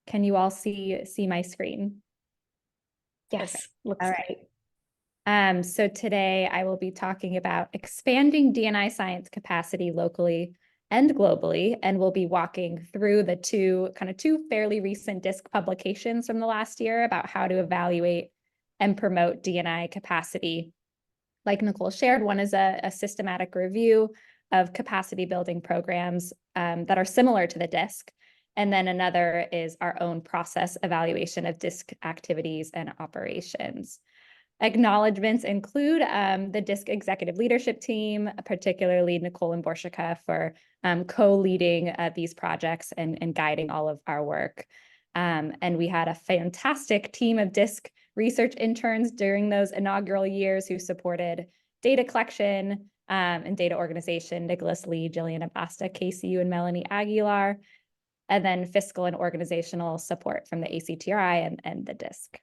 Can you all see my screen? Yes, Perfect. looks All great. right. So today I will be talking about expanding D&I science capacity locally and globally, and we'll be walking through the two fairly recent DISC publications from the last year about how to evaluate and promote D&I capacity. Like Nicole shared, one is a systematic review of capacity building programs that are similar to the DISC. And then another is our own process evaluation of DISC activities and operations. Acknowledgements include the DISC executive leadership team, particularly Nicole and Borshika for co-leading these projects and guiding all of our work. And we had a fantastic team of DISC research interns during those inaugural years who supported data collection and data organization, Nicholas Lee, Jillian Abasta, KCU, and Melanie Aguilar, and then fiscal and organizational support from the ACTRI and the DISC.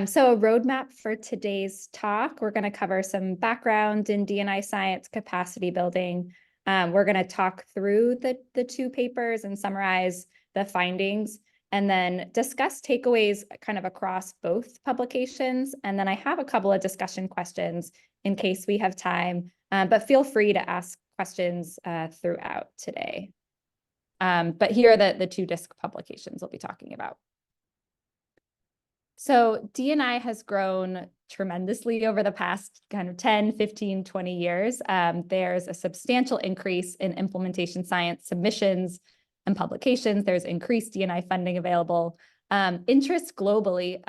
So a roadmap for today's talk, we're going to cover some background in D&I science capacity building. We're going to talk through the two papers and summarize the findings, and then discuss takeaways kind of across both publications. And then I have a couple of discussion questions in case we have time, but feel free to ask questions throughout today. But here are the two DISC publications we'll be talking about. So D&I has grown tremendously over the past kind of 10, 15, 20 years. There's a substantial increase in implementation science submissions and publications. There's increased D&I funding available. Interest globally,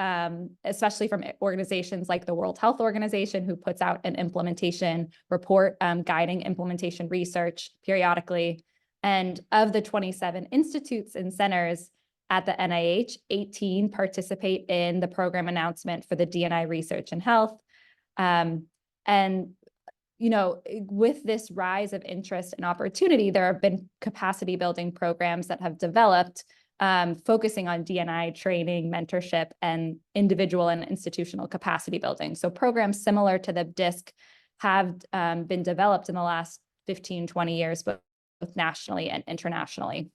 especially from organizations like the World Health Organization, who puts out an implementation report guiding implementation research periodically. And of the 27 institutes and centers at the NIH, 18 participate in the program announcement for the D&I research and health. And, you know, with this rise of interest and opportunity, there have been capacity building programs that have developed focusing on D&I training, mentorship, and individual and institutional capacity building. So programs similar to the DISC have been developed in the last 15, 20 years, both nationally and internationally.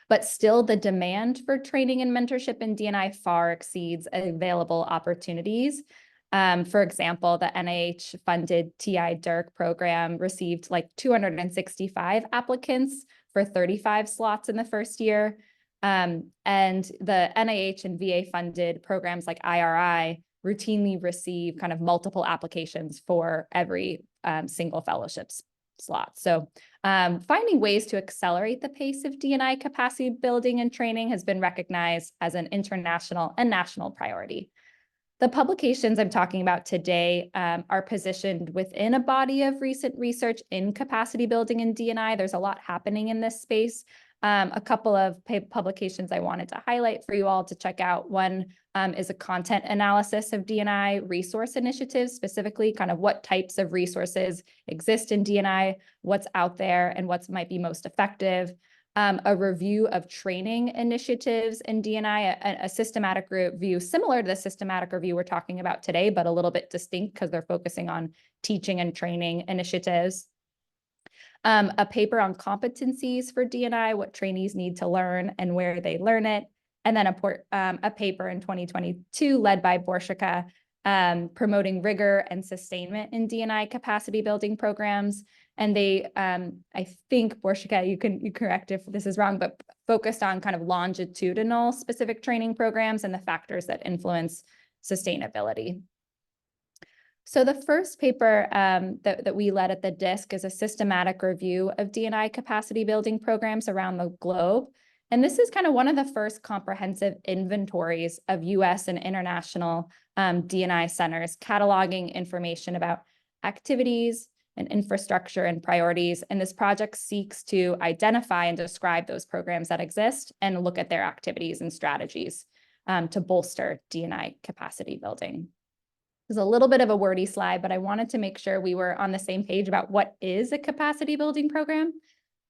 But still, the demand for training and mentorship in D&I far exceeds available opportunities. For example, the NIH-funded TI-DIRC program received like 265 applicants for 35 slots in the first year. And the NIH and VA-funded programs like IRI routinely receive kind of multiple applications for every single fellowships slot. So finding ways to accelerate the pace of D&I capacity building and training has been recognized as an international and national priority. The publications I'm talking about today are positioned within a body of recent research in capacity building in D&I. There's a lot happening in this space. A couple of publications I wanted to highlight for you all to check out. One is a content analysis of D&I resource initiatives, specifically kind of what types of resources exist in D&I, what's out there, and what might be most effective. A review of training initiatives in D&I, a systematic review similar to the systematic review we're talking about today, but a little bit distinct because they're focusing on teaching and training initiatives. A paper on competencies for D&I, what trainees need to learn and where they learn it. And then a paper in 2022 led by Borshika, promoting rigor and sustainment in D&I capacity building programs. And they, I think, Borshika, you can correct if this is wrong, but focused on kind of longitudinal specific training programs and the factors that influence sustainability. So the first paper that we led at the DISC is a systematic review of D&I capacity building programs around the globe. And this is kind of one of the first comprehensive inventories of US and international D&I centers, cataloging information about activities and infrastructure and priorities. And this project seeks to identify and describe those programs that exist and look at their activities and strategies to bolster D&I capacity building. It's a little bit of a wordy slide, but I wanted to make sure we were on the same page about what is a capacity building program.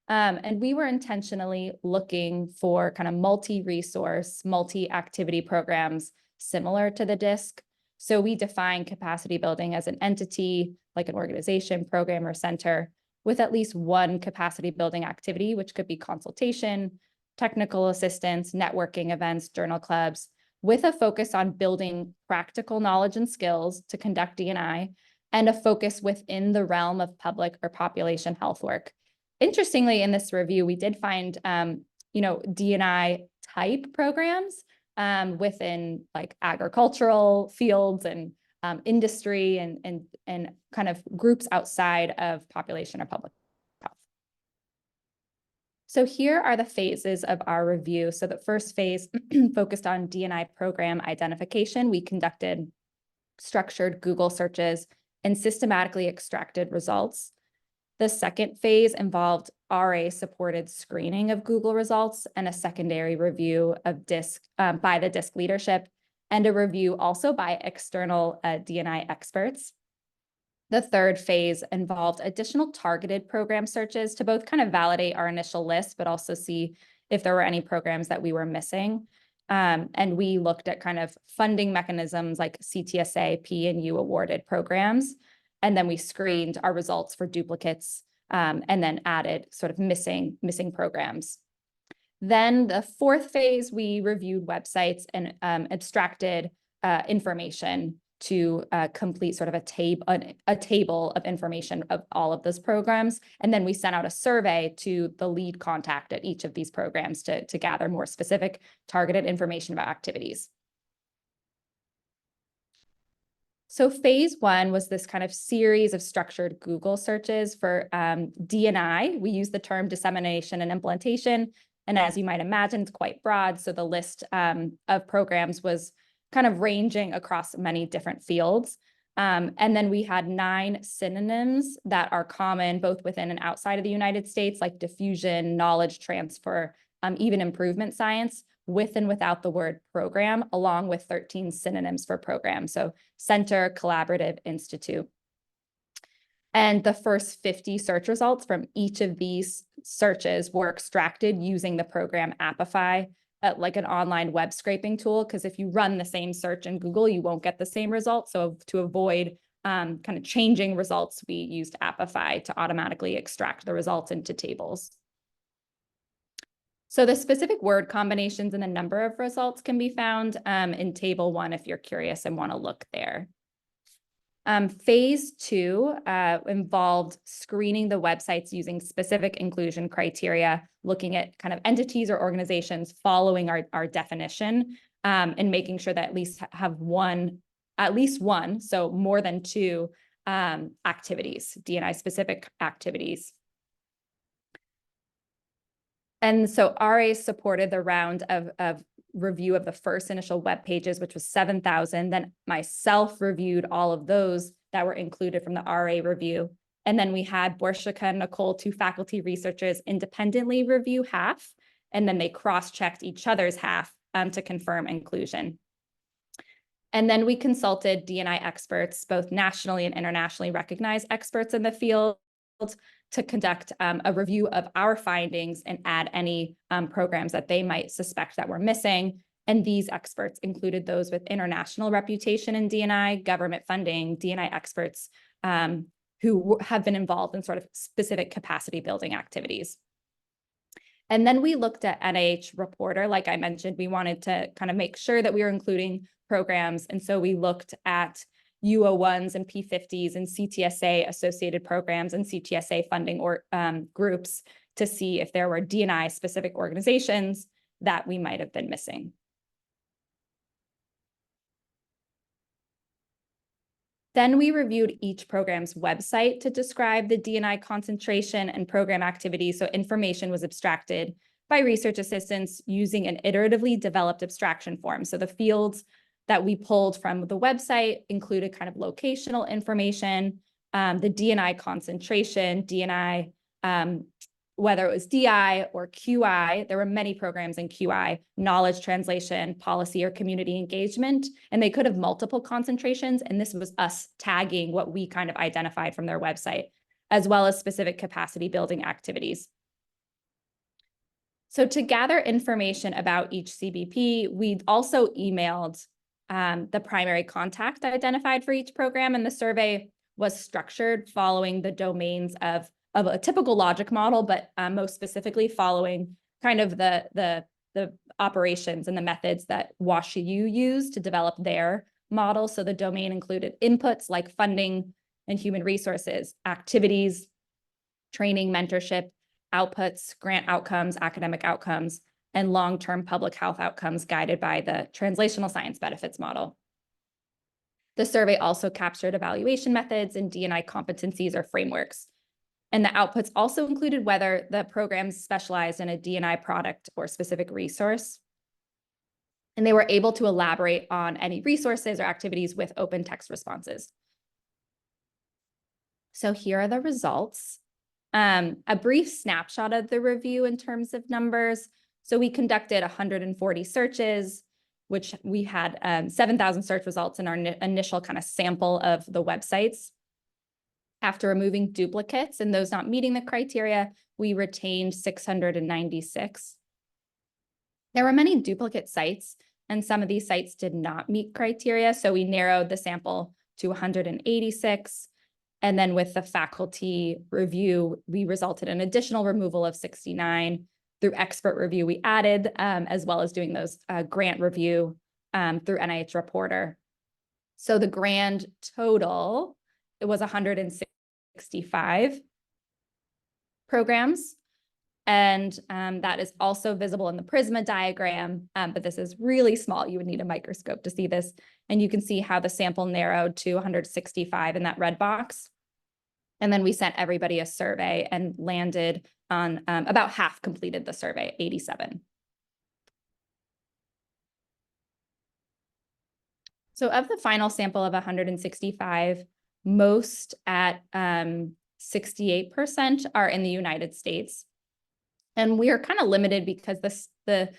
And we were intentionally looking for kind of multi-resource, multi-activity programs similar to the DISC. So we define capacity building as an entity, like an organization, program, or center, with at least one capacity building activity, which could be consultation, technical assistance, networking events, journal clubs, with a focus on building practical knowledge and skills to conduct D&I, and a focus within the realm of public or population health work. Interestingly, in this review, we did find, D&I type programs within like agricultural fields and industry and kind of groups outside of population or public health. So here are the phases of our review. So the first phase focused on D&I program identification. We conducted structured Google searches and systematically extracted results. The second phase involved RA-supported screening of Google results and a secondary review of by the DISC leadership, and a review also by external D&I experts. The third phase involved additional targeted program searches to both kind of validate our initial list, but also see if there were any programs that we were missing. And we looked at kind of funding mechanisms like CTSA, P and U awarded programs. And then we screened our results for duplicates and then added sort of missing programs. Then the fourth phase, we reviewed websites and abstracted information to complete sort of a table of information of all of those programs. And then we sent out a survey to the lead contact at each of these programs to gather more specific targeted information about activities. So phase one was this kind of series of structured Google searches for D&I. We use the term dissemination and implementation. And as you might imagine, it's quite broad. So the list of programs was kind of ranging across many different fields. And then we had 9 synonyms that are common both within and outside of the United States, like diffusion, knowledge transfer, even improvement science, with and without the word program, along with 13 synonyms for program. So center, collaborative, institute. And the first 50 search results from each of these searches were extracted using the program Appify, like an online web scraping tool, because if you run the same search in Google, you won't get the same results. So to avoid kind of changing results, we used Appify to automatically extract the results into tables. So the specific word combinations and the number of results can be found in table 1 if you're curious and want to look there. Phase 2 involved screening the websites using specific inclusion criteria, looking at kind of entities or organizations following our definition, and making sure that at least one, so more than 2 activities, D&I specific activities. And so RA supported the round of review of the first initial web pages, which was 7,000. Then myself reviewed all of those that were included from the RA review. And then we had Borshika and Nicole, 2 faculty researchers, independently review half, and then they cross-checked each other's half to confirm inclusion. And then we consulted D&I experts, both nationally and internationally recognized experts in the field, to conduct a review of our findings and add any programs that they might suspect that were missing. And these experts included those with international reputation in D&I, government funding, D&I experts who have been involved in sort of specific capacity building activities. And then we looked at NIH Reporter. Like I mentioned, we wanted to kind of make sure that we were including programs. And so we looked at U01s and P50s and CTSA associated programs and CTSA funding or groups to see if there were D&I specific organizations that we might have been missing. Then we reviewed each program's website to describe the D&I concentration and program activity. So information was abstracted by research assistants using an iteratively developed abstraction form. So the fields that we pulled from the website included kind of locational information, the D&I concentration, D&I, whether it was DI or QI, there were many programs in QI, knowledge translation, policy or community engagement, and they could have multiple concentrations. And this was us tagging what we kind of identified from their website, as well as specific capacity building activities. So to gather information about each CBP, we also emailed the primary contact identified for each program, and the survey was structured following the domains of a typical logic model, but most specifically following kind of the operations and the methods that WashU used to develop their model. So the domain included inputs like funding and human resources, activities, training, mentorship, outputs, grant outcomes, academic outcomes, and long-term public health outcomes guided by the translational science benefits model. The survey also captured evaluation methods and D&I competencies or frameworks. And the outputs also included whether the programs specialized in a D&I product or specific resource. And they were able to elaborate on any resources or activities with open text responses. So here are the results. A brief snapshot of the review in terms of numbers. So we conducted 140 searches, which we had 7,000 search results in our initial kind of sample of the websites. After removing duplicates and those not meeting the criteria, we retained 696. There were many duplicate sites, and some of these sites did not meet criteria, so we narrowed the sample to 186. And then with the faculty review, we resulted in additional removal of 69. Through expert review, we added, as well as doing those grant review through NIH Reporter. So the grand total, it was 165 programs. And that is also visible in the Prisma diagram, but this is really small. You would need a microscope to see this. And you can see how the sample narrowed to 165 in that red box. And then we sent everybody a survey and landed on about half completed the survey, 87. So of the final sample of 165, most at 68% are in the United States. And we are kind of limited because the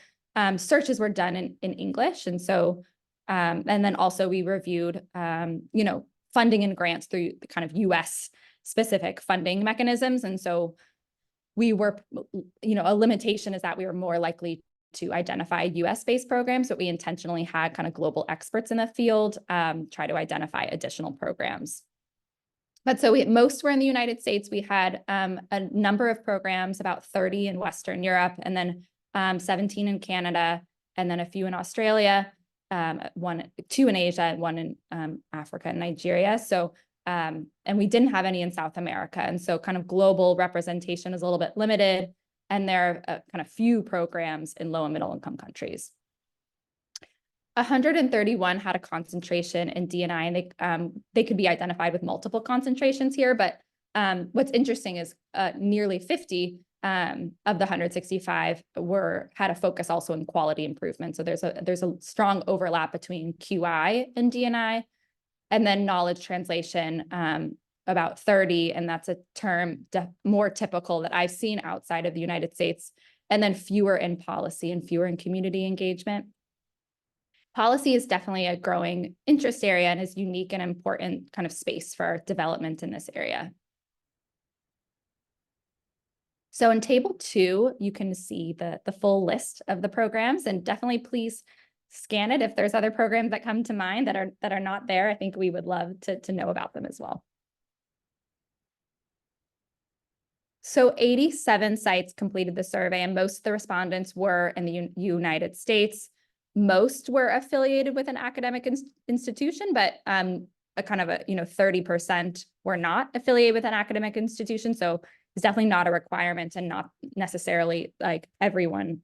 searches were done in English. And so, and then also we reviewed, funding and grants through the kind of US specific funding mechanisms. And so we were, a limitation is that we were more likely to identify US-based programs, but we intentionally had kind of global experts in the field try to identify additional programs. But so most were in the United States. We had a number of programs, about 30 in Western Europe, and then 17 in Canada, and then a few in Australia, 2 in Asia, and 1 in Africa and Nigeria. So, and we didn't have any in South America. And so kind of global representation is a little bit limited, and there are kind of few programs in low and middle income countries. 131 had a concentration in D&I, and they could be identified with multiple concentrations here. But what's interesting is nearly 50 of the 165 had a focus also in quality improvement. So there's a strong overlap between QI and D&I, and then knowledge translation about 30, and that's a term more typical that I've seen outside of the United States, and then fewer in policy and fewer in community engagement. Policy is definitely a growing interest area and is unique and important kind of space for development in this area. So in table 2, you can see the full list of the programs, and definitely please scan it if there's other programs that come to mind that are not there. I think we would love to know about them as well. So 87 sites completed the survey, and most of the respondents were in the United States. Most were affiliated with an academic institution, but a kind of 30% were not affiliated with an academic institution. So it's definitely not a requirement, and not necessarily like everyone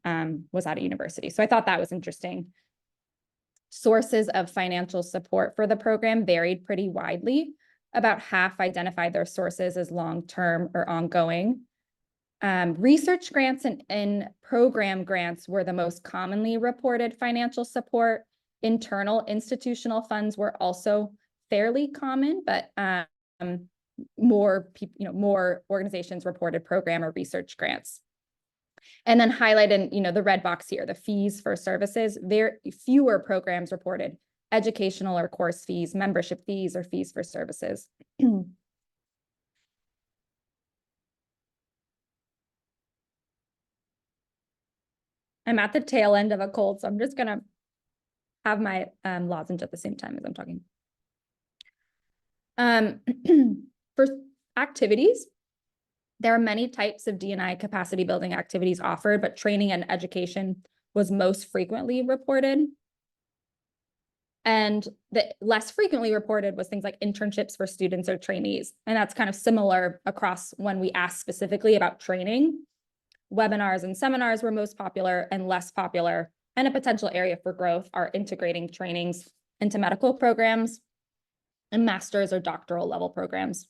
was at a university. So I thought that was interesting. Sources of financial support for the program varied pretty widely. About half identified their sources as long-term or ongoing. Research grants and program grants were the most commonly reported financial support. Internal institutional funds were also fairly common, but more organizations reported program or research grants. And then highlighted in the red box here, the fees for services, fewer programs reported educational or course fees, membership fees, or fees for services. I'm at the tail end of a cold, so I'm just gonna have my lozenge at the same time as I'm talking. For activities, There are many types of D&I capacity building activities offered, but training and education was most frequently reported. And the less frequently reported was things like internships for students or trainees. And that's kind of similar across when we asked specifically about training. Webinars and seminars were most popular, and less popular, and a potential area for growth are integrating trainings into medical programs and master's or doctoral level programs.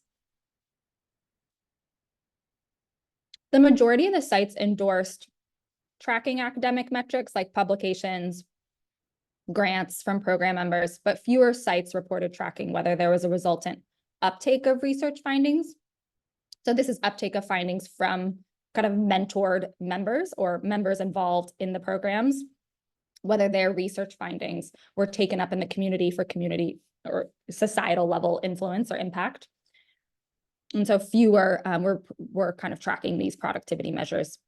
The majority of the sites endorsed tracking academic metrics like publications, grants from program members, but fewer sites reported tracking whether there was a resultant uptake of research findings. So this is uptake of findings from kind of mentored members or members involved in the programs, whether their research findings were taken up in the community for community or societal level influence or impact. And so fewer were kind of tracking these productivity measures.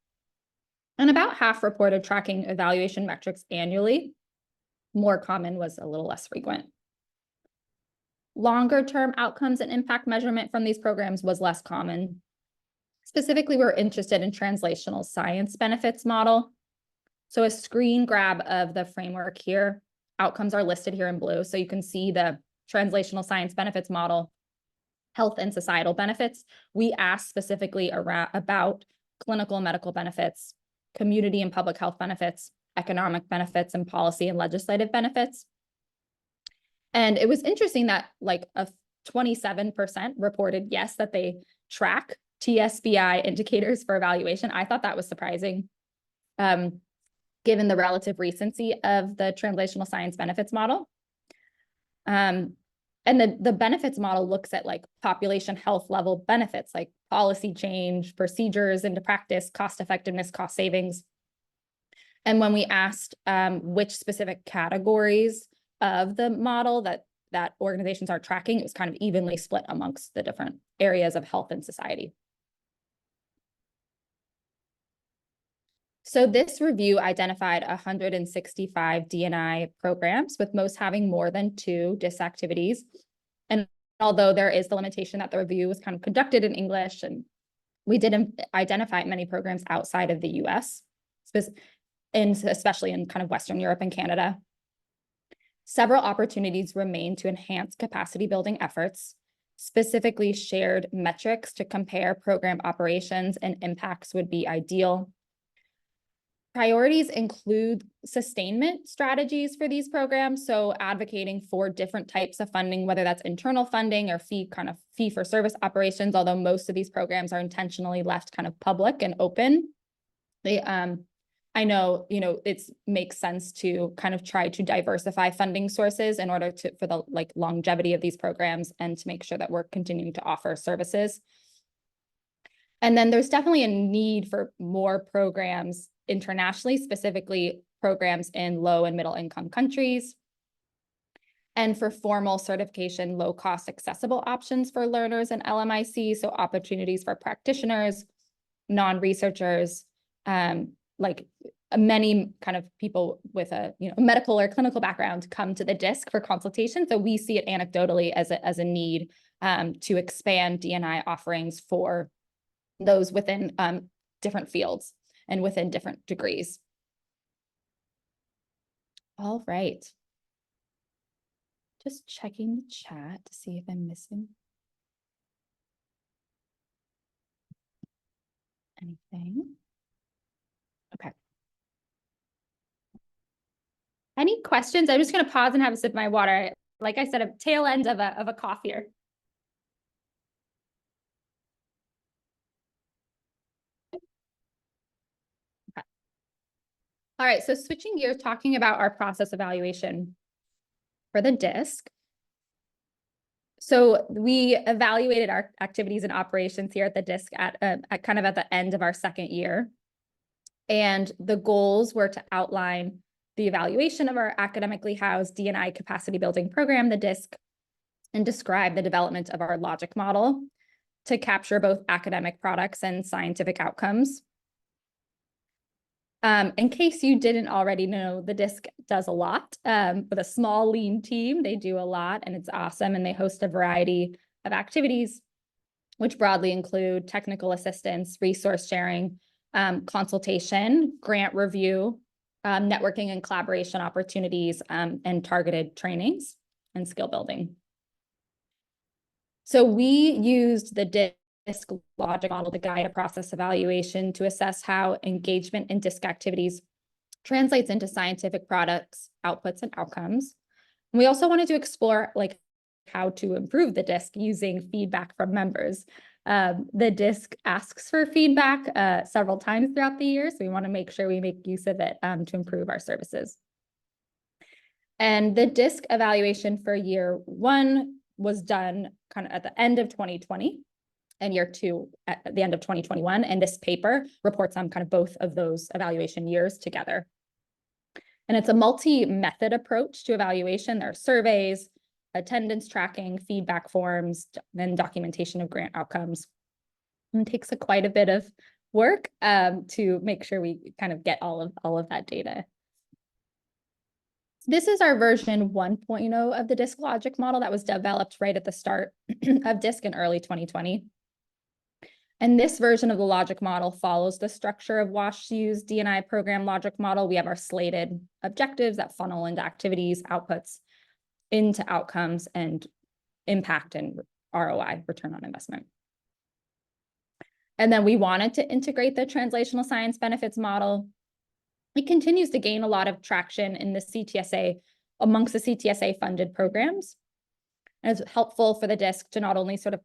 And about half reported tracking evaluation metrics annually. More common was a little less frequent. Longer term outcomes and impact measurement from these programs was less common. Specifically, we're interested in translational science benefits model. So a screen grab of the framework here, outcomes are listed here in blue. So you can see the translational science benefits model, health and societal benefits. We asked specifically about clinical and medical benefits, community and public health benefits, economic benefits, and policy and legislative benefits. And it was interesting that like a 27% reported yes, that they track TSBI indicators for evaluation. I thought that was surprising, given the relative recency of the translational science benefits model. And the benefits model looks at like population health level benefits, like policy change, procedures into practice, cost effectiveness, cost savings. And when we asked which specific categories of the model that organizations are tracking, it was kind of evenly split amongst the different areas of health and society. So this review identified 165 D&I programs, with most having more than 2 DIS activities. And although there is the limitation that the review was kind of conducted in English, and we did identify many programs outside of the US, especially in kind of Western Europe and Canada. Several opportunities remain to enhance capacity building efforts. Specifically, shared metrics to compare program operations and impacts would be ideal. Priorities include sustainment strategies for these programs, so advocating for different types of funding, whether that's internal funding or fee for service operations, although most of these programs are intentionally left kind of public and open. I know, it makes sense to kind of try to diversify funding sources in order for the longevity of these programs and to make sure that we're continuing to offer services. And then there's definitely a need for more programs internationally, specifically programs in low and middle income countries. And for formal certification, low cost accessible options for learners in LMIC, so opportunities for practitioners, non-researchers, like many kind of people with a medical or clinical background come to the DISC for consultation. So we see it anecdotally as a need to expand D&I offerings for those within different fields and within different degrees. All right. Just checking the chat to see if I'm missing anything. Okay. Any questions? I'm just going to pause and have a sip of my water. Like I said, a tail end of a cough here. Okay. All right, so switching gears, talking about our process evaluation for the DISC. So we evaluated our activities and operations here at the DISC at kind of at the end of our second year. And the goals were to outline the evaluation of our academically housed D&I capacity building program, the DISC, and describe the development of our logic model to capture both academic products and scientific outcomes. In case you didn't already know, the DISC does a lot with a small, lean team. They do a lot and it's awesome. And they host a variety of activities which broadly include technical assistance, resource sharing, consultation, grant review, networking and collaboration opportunities, and targeted trainings and skill building. So we used the DISC logic model to guide a process evaluation to assess how engagement in DISC activities translates into scientific products, outputs, and outcomes. And we also wanted to explore like how to improve the DISC using feedback from members. The DISC asks for feedback several times throughout the year, so we want to make sure we make use of it to improve our services. And the DISC evaluation for year 1 was done kind of at the end of 2020 and year 2 at the end of 2021. And this paper reports on kind of both of those evaluation years together. And it's a multi-method approach to evaluation. There are surveys, attendance tracking, feedback forms, and documentation of grant outcomes. And it takes quite a bit of work to make sure we kind of get all of that data. This is our version 1.0 of the DISC logic model that was developed right at the start of DISC in early 2020. And this version of the logic model follows the structure of WashU's D&I program logic model. We have our slated objectives that funnel into activities, outputs, into outcomes, and impact and ROI, return on investment. And then we wanted to integrate the translational science benefits model. It continues to gain a lot of traction in the CTSA, amongst the CTSA funded programs. And it's helpful for the DISC to not only sort of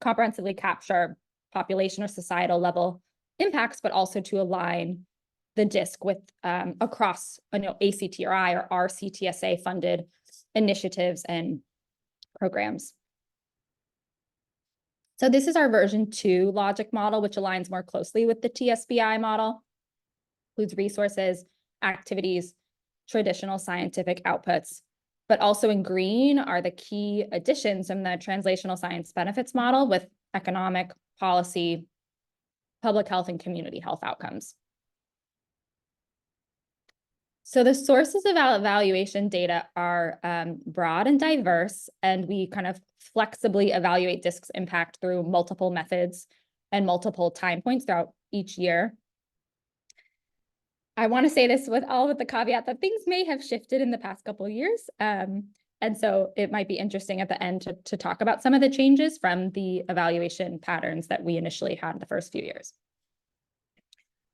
comprehensively capture population or societal level impacts, but also to align the DISC with across ACTRI or our CTSA funded initiatives and programs. So this is our version 2 logic model, which aligns more closely with the TSBI model. Includes resources, activities, traditional scientific outputs, but also in green are the key additions from the translational science benefits model with economic, policy, public health, and community health outcomes. So the sources of evaluation data are broad and diverse, and we kind of flexibly evaluate DISC's impact through multiple methods and multiple time points throughout each year. I want to say this with the caveat that things may have shifted in the past couple of years. And so it might be interesting at the end to talk about some of the changes from the evaluation patterns that we initially had the first few years.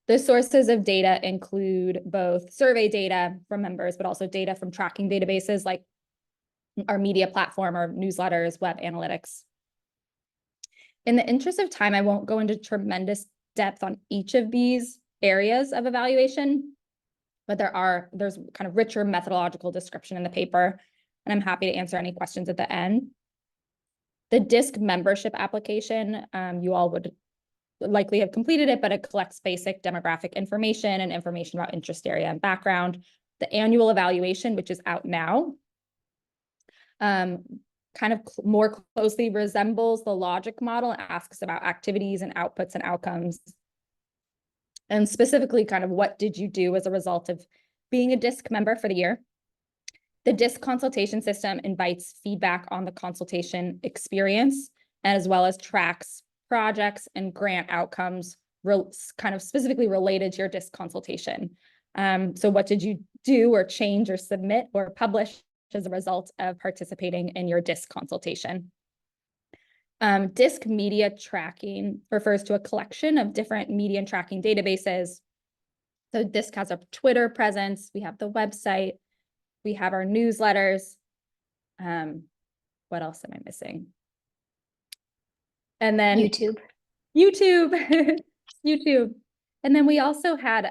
The sources of data include both survey data from members, but also data from tracking databases like our media platform, our newsletters, web analytics. In the interest of time, I won't go into tremendous depth on each of these areas of evaluation, but there's kind of richer methodological description in the paper, and I'm happy to answer any questions at the end. The DISC membership application, you all would likely have completed it, but it collects basic demographic information and information about interest area and background. The annual evaluation, which is out now, kind of more closely resembles the logic model and asks about activities and outputs and outcomes. And specifically kind of what did you do as a result of being a DISC member for the year? The DISC consultation system invites feedback on the consultation experience, as well as tracks projects and grant outcomes kind of specifically related to your DISC consultation. So what did you do or change or submit or publish as a result of participating in your DISC consultation? DISC media tracking refers to a collection of different media and tracking databases. So DISC has a Twitter presence, we have the website, we have our newsletters. What else am I missing? And then YouTube. YouTube. And then we also had,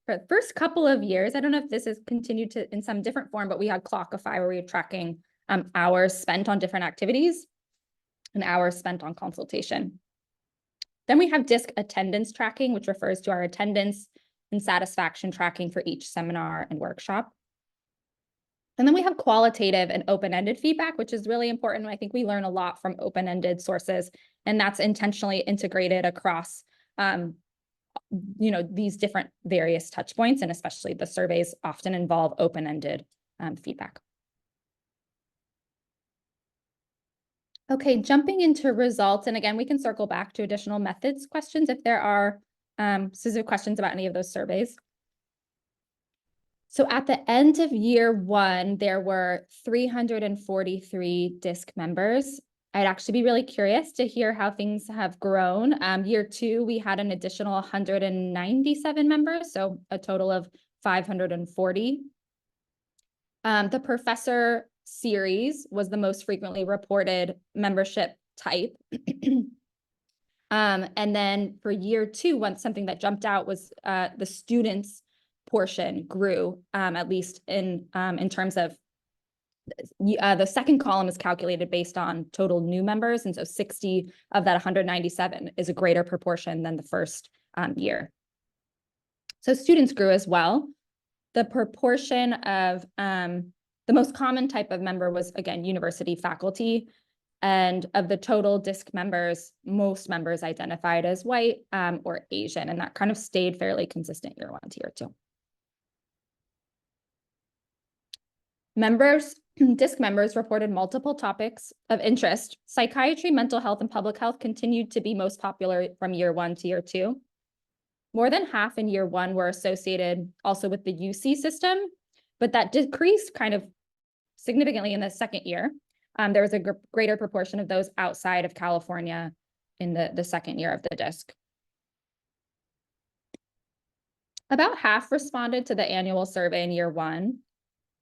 for the first couple of years, I don't know if this has continued to in some different form, but we had Clockify where we were tracking hours spent on different activities and hours spent on consultation. Then we have DISC attendance tracking, which refers to our attendance and satisfaction tracking for each seminar and workshop. And then we have qualitative and open-ended feedback, which is really important. I think we learn a lot from open-ended sources, and that's intentionally integrated across these different various touch points, and especially the surveys often involve open-ended feedback. Okay, jumping into results, and again, we can circle back to additional methods questions if there are specific questions about any of those surveys. So at the end of year one, there were 343 DISC members. I'd actually be really curious to hear how things have grown. Year two, we had an additional 197 members, so a total of 540. The professor series was the most frequently reported membership type. And then for year two, something that jumped out was the students portion grew, at least in terms of the second column is calculated based on total new members. And so 60 of that 197 is a greater proportion than the first year. So students grew as well. The proportion of the most common type of member was, again, university faculty. And of the total DISC members, most members identified as white or Asian, and that kind of stayed fairly consistent year one to year two. DISC members reported multiple topics of interest. Psychiatry, mental health, and public health continued to be most popular from year one to year two. More than half in year one were associated also with the UC system, but that decreased kind of significantly in the second year. There was a greater proportion of those outside of California in the second year of the DISC. About half responded to the annual survey in year one.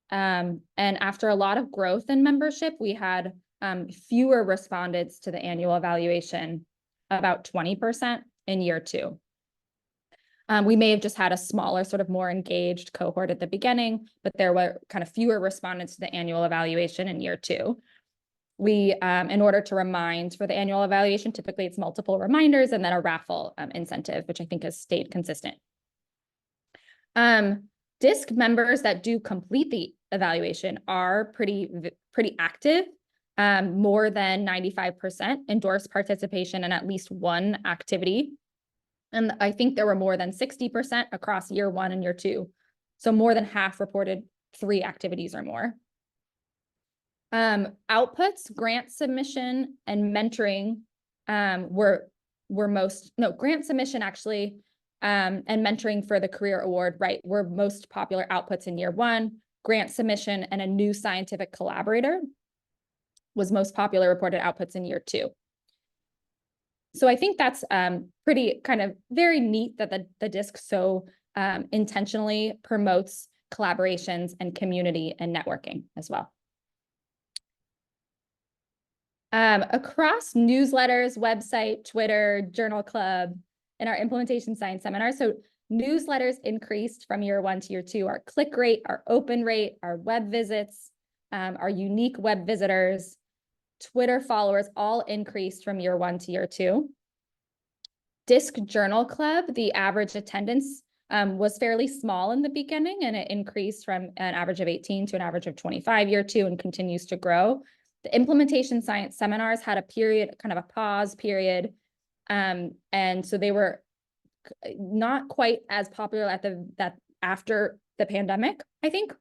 And after a lot of growth in membership, we had fewer respondents to the annual evaluation, about 20% in year two. We may have just had a smaller, sort of more engaged cohort at the beginning, but there were kind of fewer respondents to the annual evaluation in year two. We, in order to remind for the annual evaluation, typically it's multiple reminders and then a raffle incentive, which I think has stayed consistent. DISC members that do complete the evaluation are pretty active. More than 95% endorse participation in at least one activity. And I think there were more than 60% across year one and year two. So more than half reported 3 activities or more. Outputs, grant submission, and mentoring grant submission actually, and mentoring for the career award, right, were most popular outputs in year one. Grant submission and a new scientific collaborator was most popular reported outputs in year two. So I think that's pretty kind of very neat that the DISC so intentionally promotes collaborations and community and networking as well. Across newsletters, website, Twitter, journal club, and our implementation science seminars. So newsletters increased from year one to year two. Our click rate, our open rate, our web visits, our unique web visitors, Twitter followers all increased from year one to year two. DISC Journal Club, the average attendance was fairly small in the beginning, and it increased from an average of 18 to an average of 25 year two and continues to grow. The implementation science seminars had a period, kind of a pause period. And so they were not quite as popular after the pandemic, I think.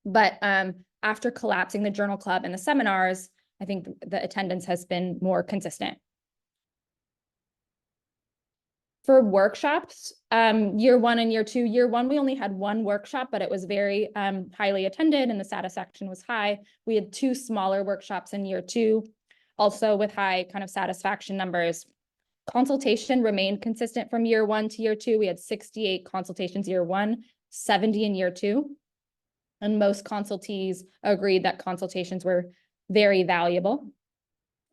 But after collapsing the journal club and the seminars, I think the attendance has been more consistent. For workshops, year one and year two, year one, we only had 1 workshop, but it was very highly attended and the satisfaction was high. We had 2 smaller workshops in year two, also with high kind of satisfaction numbers. Consultation remained consistent from year one to year two. We had 68 consultations year one, 70 in year two. And most consultees agreed that consultations were very valuable.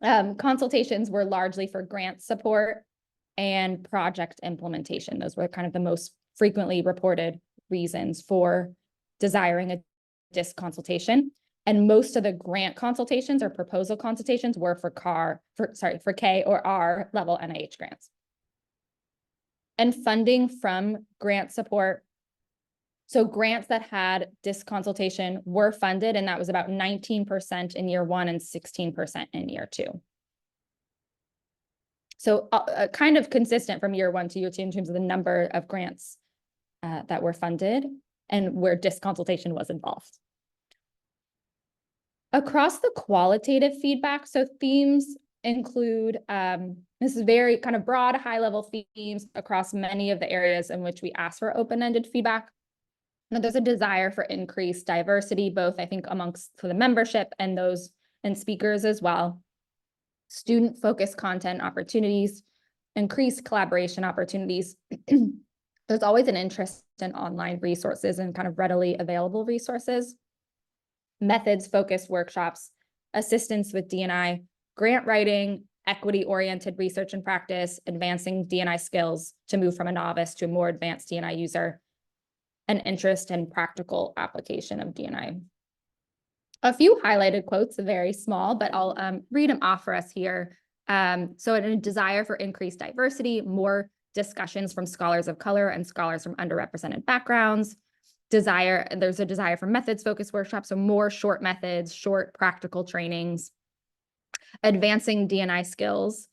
Consultations were largely for grant support and project implementation. Those were kind of the most frequently reported reasons for desiring a DISC consultation. And most of the grant consultations or proposal consultations were for K or R level NIH grants. And funding from grant support. So grants that had DISC consultation were funded, and that was about 19% in year one and 16% in year two. So kind of consistent from year one to year two in terms of the number of grants that were funded and where DISC consultation was involved. Across the qualitative feedback, so themes include, this is very kind of broad, high-level themes across many of the areas in which we ask for open-ended feedback. Now, there's a desire for increased diversity, both I think amongst the membership and those and speakers as well. Student-focused content opportunities, increased collaboration opportunities. There's always an interest in online resources and kind of readily available resources. Methods-focused workshops, assistance with D&I, grant writing, equity-oriented research and practice, advancing D&I skills to move from a novice to a more advanced D&I user, and interest in practical application of D&I. A few highlighted quotes, very small, but I'll read them off for us here. So a desire for increased diversity, more discussions from scholars of color and scholars from underrepresented backgrounds. There's a desire for methods-focused workshops, so more short methods, short practical trainings. Advancing D&I skills.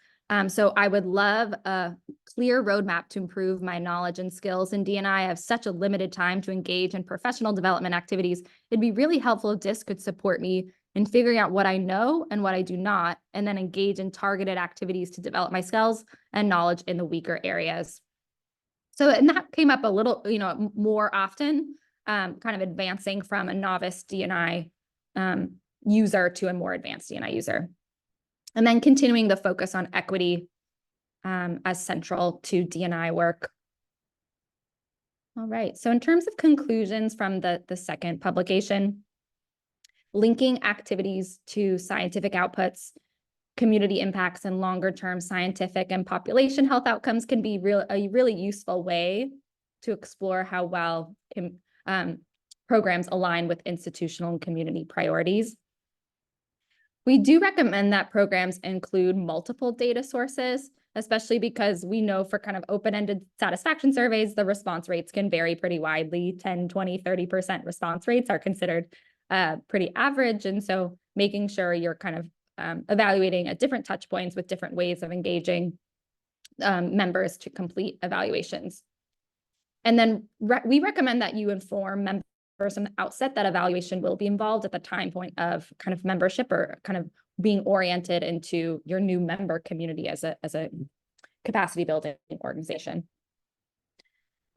So I would love a clear roadmap to improve my knowledge and skills in D&I. I have such a limited time to engage in professional development activities. It'd be really helpful if DISC could support me in figuring out what I know and what I do not, and then engage in targeted activities to develop my skills and knowledge in the weaker areas. So, and that came up a little, more often, kind of advancing from a novice D&I user to a more advanced D&I user. And then continuing the focus on equity as central to D&I work. All right, so in terms of conclusions from the second publication, linking activities to scientific outputs, community impacts, and longer-term scientific and population health outcomes can be a really useful way to explore how well programs align with institutional and community priorities. We do recommend that programs include multiple data sources, especially because we know for kind of open-ended satisfaction surveys, the response rates can vary pretty widely. 10, 20, 30% response rates are considered pretty average. And so making sure you're kind of evaluating at different touch points with different ways of engaging members to complete evaluations. And then we recommend that you inform members from the outset that evaluation will be involved at the time point of kind of membership or kind of being oriented into your new member community as a capacity building organization.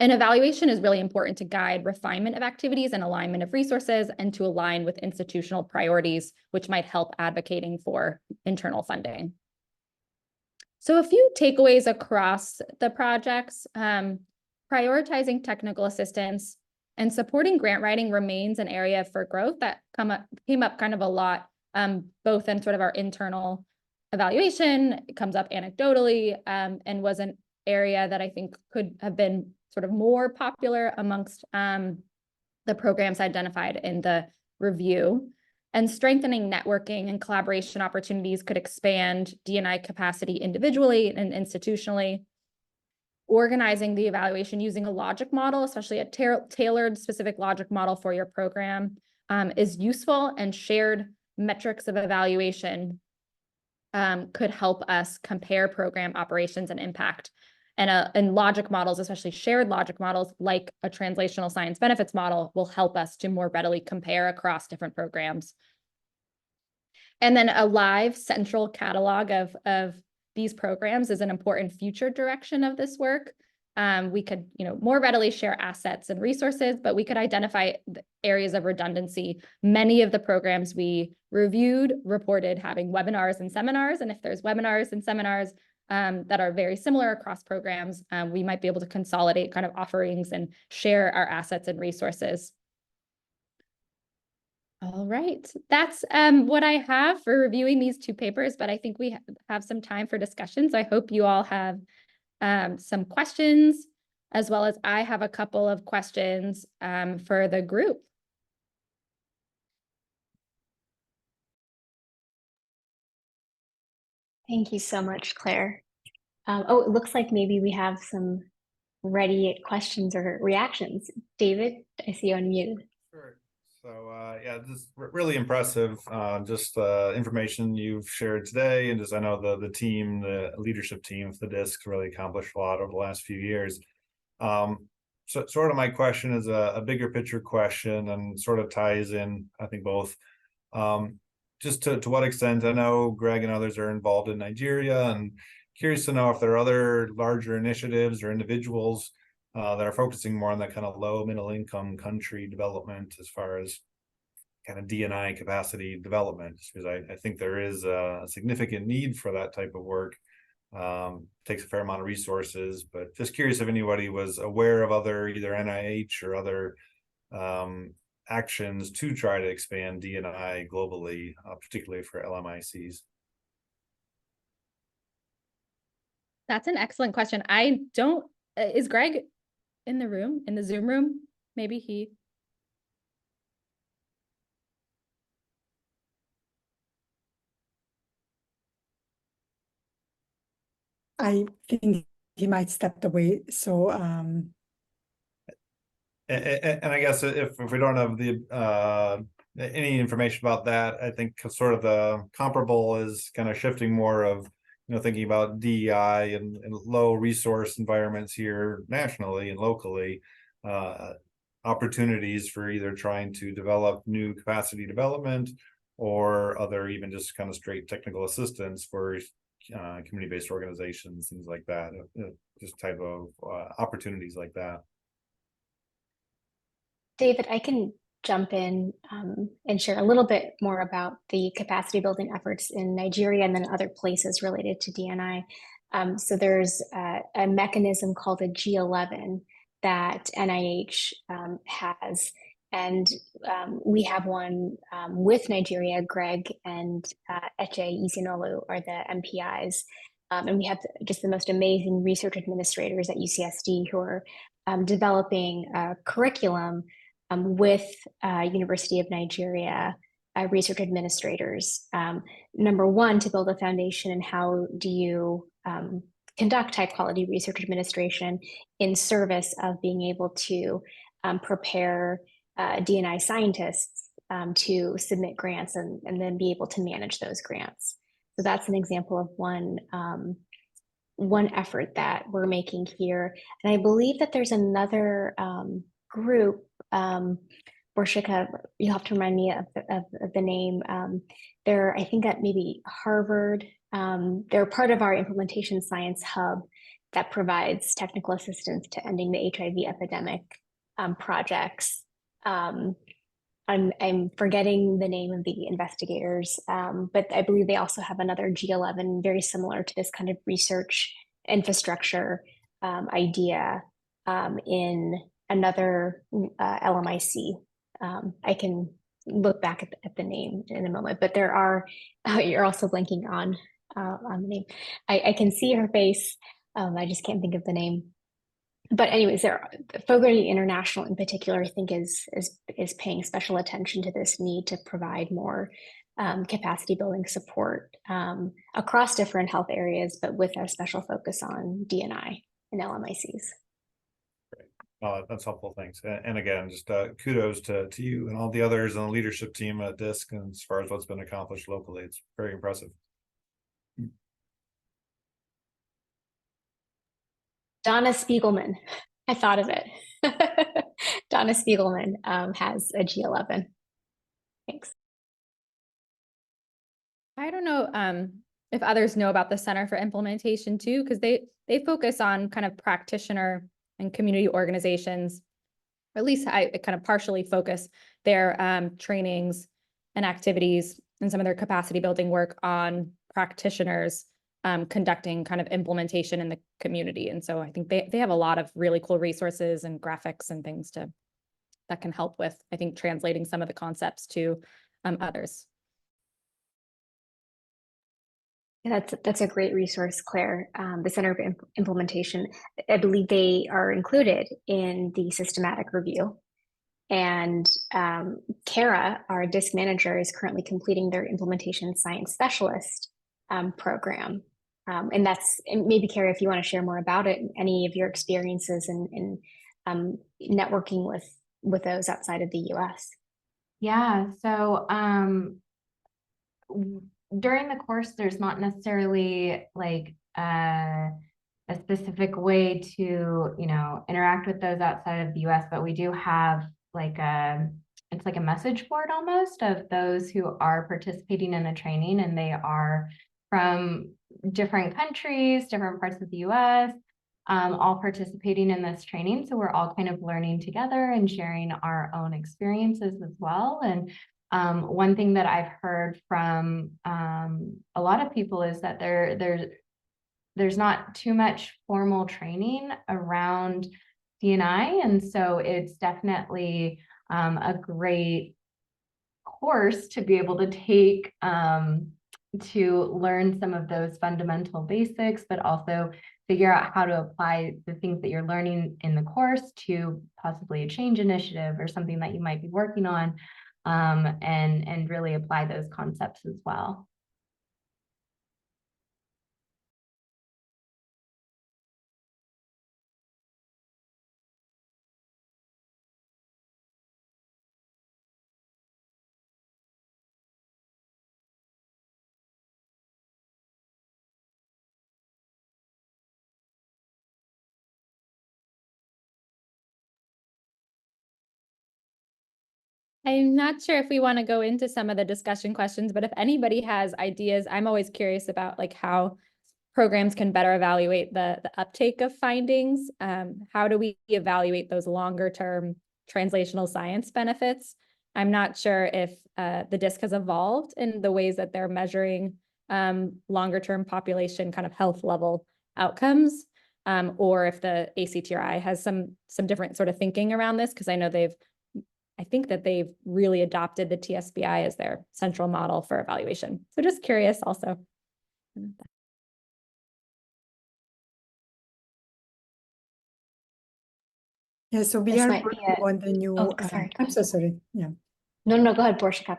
An evaluation is really important to guide refinement of activities and alignment of resources and to align with institutional priorities, which might help advocating for internal funding. So a few takeaways across the projects, prioritizing technical assistance and supporting grant writing remains an area for growth that came up kind of a lot, both in sort of our internal evaluation, it comes up anecdotally, and was an area that I think could have been sort of more popular amongst the programs identified in the review. And strengthening networking and collaboration opportunities could expand D&I capacity individually and institutionally. Organizing the evaluation using a logic model, especially a tailored specific logic model for your program, is useful, and shared metrics of evaluation could help us compare program operations and impact. And logic models, especially shared logic models like a translational science benefits model, will help us to more readily compare across different programs. And then a live central catalog of these programs is an important future direction of this work. We could, more readily share assets and resources, but we could identify areas of redundancy. Many of the programs we reviewed reported having webinars and seminars, and if there's webinars and seminars that are very similar across programs, we might be able to consolidate kind of offerings and share our assets and resources. All right, that's what I have for reviewing these two papers, but I think we have some time for discussions. I hope you all have some questions, as well as I have a couple of questions for the group. Thank you so much, Claire. Oh, it looks like maybe we have some ready questions or reactions. David, I see you unmuted. Sure. So yeah, this is really impressive. Just the information you've shared today, and just I know the team, the leadership team of the DISC really accomplished a lot over the last few years. So sort of my question is a bigger picture question, and sort of ties in, I think, both. just to what extent, I know Greg and others are involved in Nigeria, and curious to know if there are other larger initiatives or individuals that are focusing more on that kind of low middle income country development as far as kind of D&I capacity development, because I think there is a significant need for that type of work. Takes a fair amount of resources, but just curious if anybody was aware of other either NIH or other actions to try to expand D&I globally, particularly for LMICs. That's an excellent question. I don't, is Greg in the room, in the Zoom room? Maybe he. I think he might stepped away. So and I guess if we don't have the any information about that, I think sort of the comparable is kind of shifting more of, you know, thinking about DEI and low resource environments here nationally and locally, opportunities for either trying to develop new capacity development or other even just kind of straight technical assistance for community-based organizations, things like that, just type of opportunities like that. David, I can jump in and share a little bit more about the capacity building efforts in Nigeria and then other places related to D&I. So there's a mechanism called a G11 that NIH has, and we have one with Nigeria. Greg and Eche Izinolu are the MPIs. And we have just the most amazing research administrators at UCSD who are developing a curriculum with University of Nigeria research administrators. Number one, to build a foundation in how do you conduct high quality research administration in service of being able to prepare D&I scientists to submit grants and then be able to manage those grants. So that's an example of one effort that we're making here. And I believe that there's another group, Borshika, you'll have to remind me of the name. They're, I think at maybe Harvard, they're part of our implementation science hub that provides technical assistance to ending the HIV epidemic projects. I'm forgetting the name of the investigators, but I believe they also have another G11 very similar to this kind of research infrastructure idea in another LMIC. I can look back at the name in a moment, but there are, you're also blanking on the name. I can see her face. I just can't think of the name. But anyways, Fogarty International in particular, I think is paying special attention to this need to provide more capacity building support across different health areas, but with a special focus on D&I and LMICs. That's helpful, thanks. And again, just kudos to you and all the others on the leadership team at DISC, and as far as what's been accomplished locally, it's very impressive. Donna Spiegelman, I thought of it. Donna Spiegelman has a G11. Thanks. I don't know if others know about the Center for Implementation too, because they focus on kind of practitioner and community organizations, or at least I kind of partially focus their trainings and activities and some of their capacity building work on practitioners conducting kind of implementation in the community. And so I think they have a lot of really cool resources and graphics and things that can help with, I think, translating some of the concepts to others. Yeah, that's a great resource, Claire. The Center of Implementation, I believe they are included in the systematic review. And Kara, our DISC manager, is currently completing their implementation science specialist program. And that's, and maybe Kara, if you want to share more about it, any of your experiences in networking with those outside of the US. Yeah, so during the course, there's not necessarily like a specific way to, you know, interact with those outside of the US, but we do have like an it's like a message board almost of those who are participating in the training, and they are from different countries, different parts of the US, all participating in this training. So we're all kind of learning together and sharing our own experiences as well. And one thing that I've heard from a lot of people is that there's not too much formal training around D&I. And so it's definitely a great course to be able to take to learn some of those fundamental basics, but also figure out how to apply the things that you're learning in the course to possibly a change initiative or something that you might be working on, and really apply those concepts as well. I'm not sure if we want to go into some of the discussion questions, but if anybody has ideas, I'm always curious about like how programs can better evaluate the uptake of findings. How do we evaluate those longer term translational science benefits? I'm not sure if the DISC has evolved in the ways that they're measuring longer term population kind of health level outcomes, or if the ACTRI has some different sort of thinking around this, because I know I think that they've really adopted the TSBI as their central model for evaluation. So just curious also. Yeah, so we This are might be working on the new, oh, sorry, go I'm so sorry, yeah. No, go ahead, Borshka.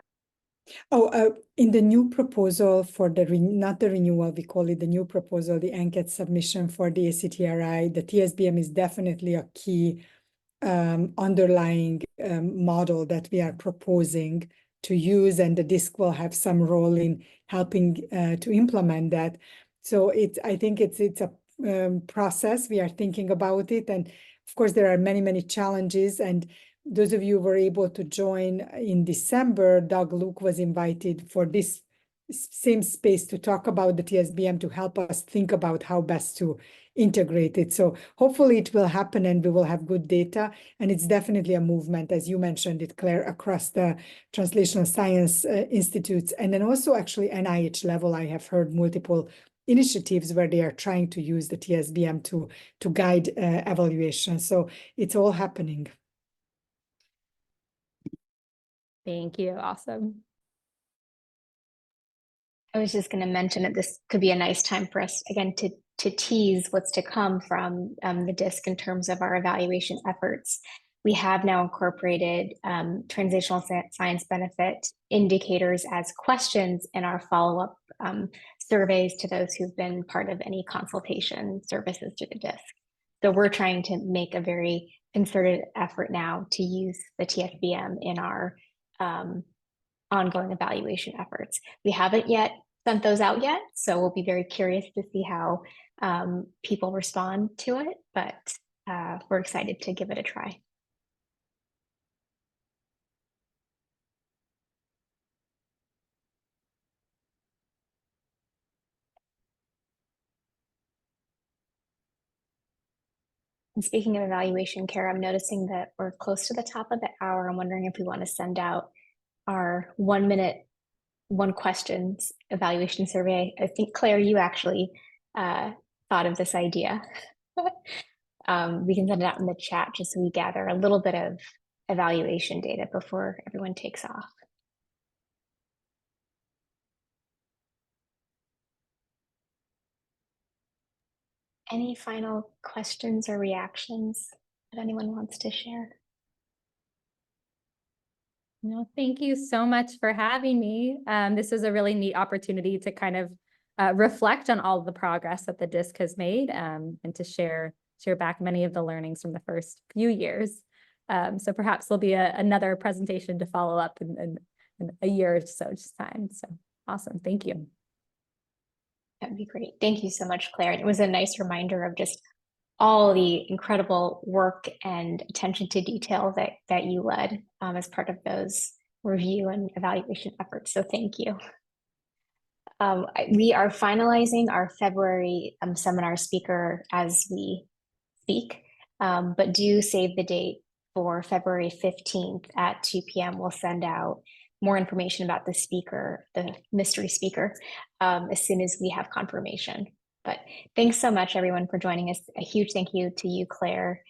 Oh, in the new proposal for not the renewal, we call it the new proposal, the ANCHET submission for the ACTRI, the TSBM is definitely a key underlying model that we are proposing to use, and the DISC will have some role in helping to implement that. So I think it's a process. We are thinking about it, and of course there are many challenges. And those of you who were able to join in December, Doug Luke was invited for this same space to talk about the TSBM, to help us think about how best to integrate it. So hopefully it will happen and we will have good data. And it's definitely a movement, as you mentioned it, Claire, across the translational science institutes. And then also actually NIH level, I have heard multiple initiatives where they are trying to use the TSBM to guide evaluation. So it's all happening. Thank you. Awesome. I was just going to mention that this could be a nice time for us, again, to tease what's to come from the DISC in terms of our evaluation efforts. We have now incorporated translational science benefit indicators as questions in our follow-up surveys to those who've been part of any consultation services through the DISC. So we're trying to make a very concerted effort now to use the TSBM in our ongoing evaluation efforts. We haven't yet sent those out yet, so we'll be very curious to see how people respond to it, but we're excited to give it a try. And speaking of evaluation, Kara, I'm noticing that we're close to the top of the hour. I'm wondering if we want to send out our 1 minute, 1 questions evaluation survey. I think, Claire, you actually thought of this idea. We can send it out in the chat just so we gather a little bit of evaluation data before everyone takes off. Any final questions or reactions that anyone wants to share? No, thank you so much for having me. This is a really neat opportunity to kind of reflect on all of the progress that the DISC has made, and to share back many of the learnings from the first few years. So perhaps there'll be another presentation to follow up in a year or so's time. So awesome. Thank you. That'd be great. Thank you so much, Claire. It was a nice reminder of just all the incredible work and attention to detail that you led as part of those review and evaluation efforts. So thank you. We are finalizing our February seminar speaker as we speak, but do save the date for February 15th at 2 p.m. We'll send out more information about the speaker, the mystery speaker, as soon as we have confirmation. But thanks so much, everyone, for joining us. A huge thank you to you, Claire.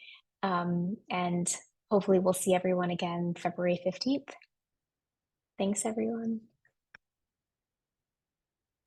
And hopefully we'll see everyone again February 15th. Thanks, everyone.